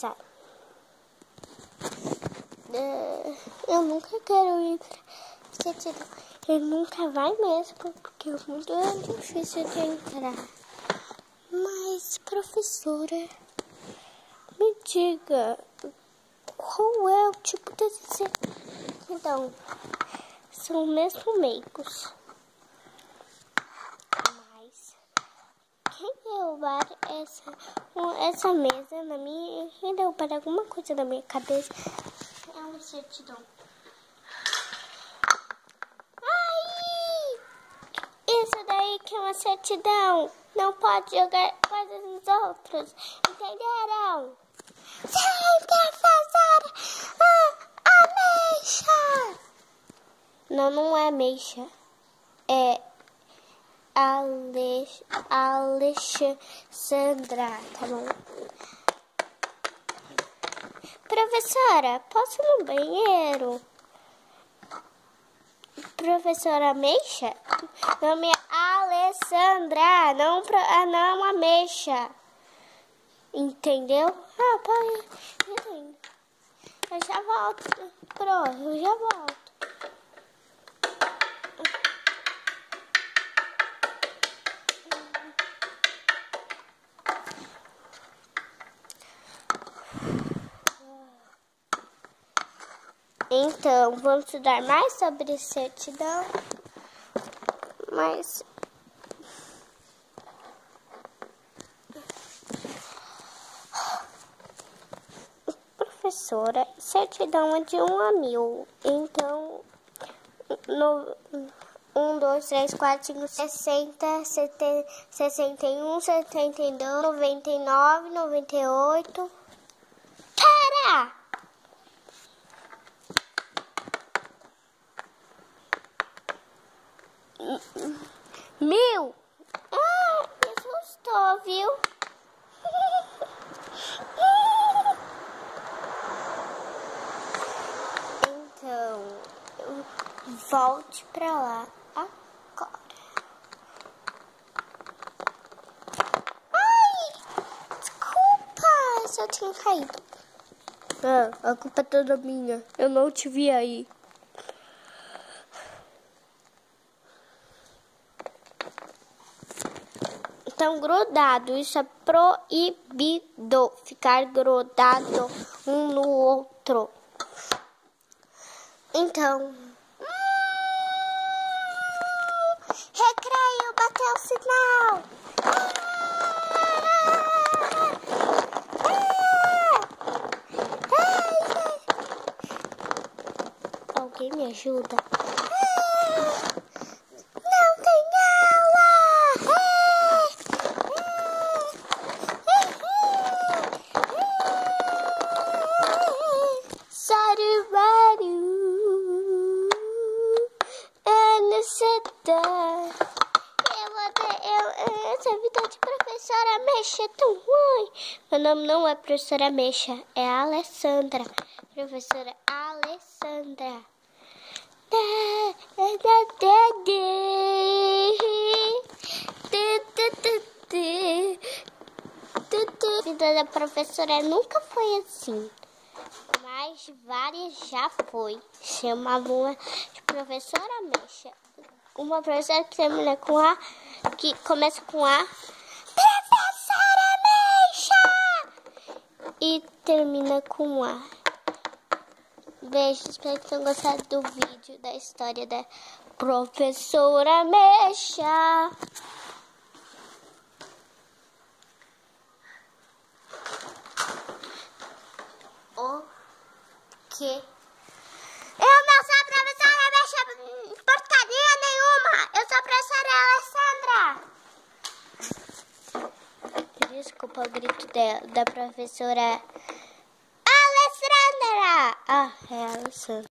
Sai. Eu nunca quero ir pra certidão. Ele nunca vai mesmo, porque é muito difícil de entrar. Mas, professora, me diga, qual é o tipo de certidão? São mesmo meigos. Mas, quem derrubar essa mesa na minha, quem derrubar alguma coisa na minha cabeça, é uma certidão. Isso daí que é uma certidão. Não pode jogar coisas nos outros. Entenderam? Sim, professora. Ameixa. Não, não é ameixa. É Alexandra, tá bom? Professora, posso ir no banheiro? Professora Ameixa? Meu nome é Alessandra, não Ameixa. Entendeu? Pode. Eu já volto. Eu já volto. Então, vamos estudar mais sobre certidão. Mas professora, certidão é de 1 a 1000. Então, 1, 2, 3, 4, 5, 60, 61, 72, 99, 98. Para! 1000. Me assustou, viu? Então, volte pra lá agora. Ai, desculpa, eu só tinha caído. A culpa é toda minha. Eu não te vi aí. Estão grudados, isso é proibido, ficar grudado um no outro. Então, recreio, bateu o sinal. Alguém me ajuda? Não tem aula! Essa vida de professora Ameixa é tão ruim. Meu nome não é professora Ameixa, é Alessandra. Professora Alessandra. A vida da professora nunca foi assim. Mas várias já foi. Chamavam de professora Ameixa. Uma professora que termina com A, que começa com A. Professora Ameixa! E termina com A. Beijo, espero que tenham gostado do vídeo da história da professora Ameixa. O que? Eu não sou a professora Ameixa porcaria nenhuma. Eu sou a professora Alessandra. Desculpa o grito da professora Alessandra. É Alessandra.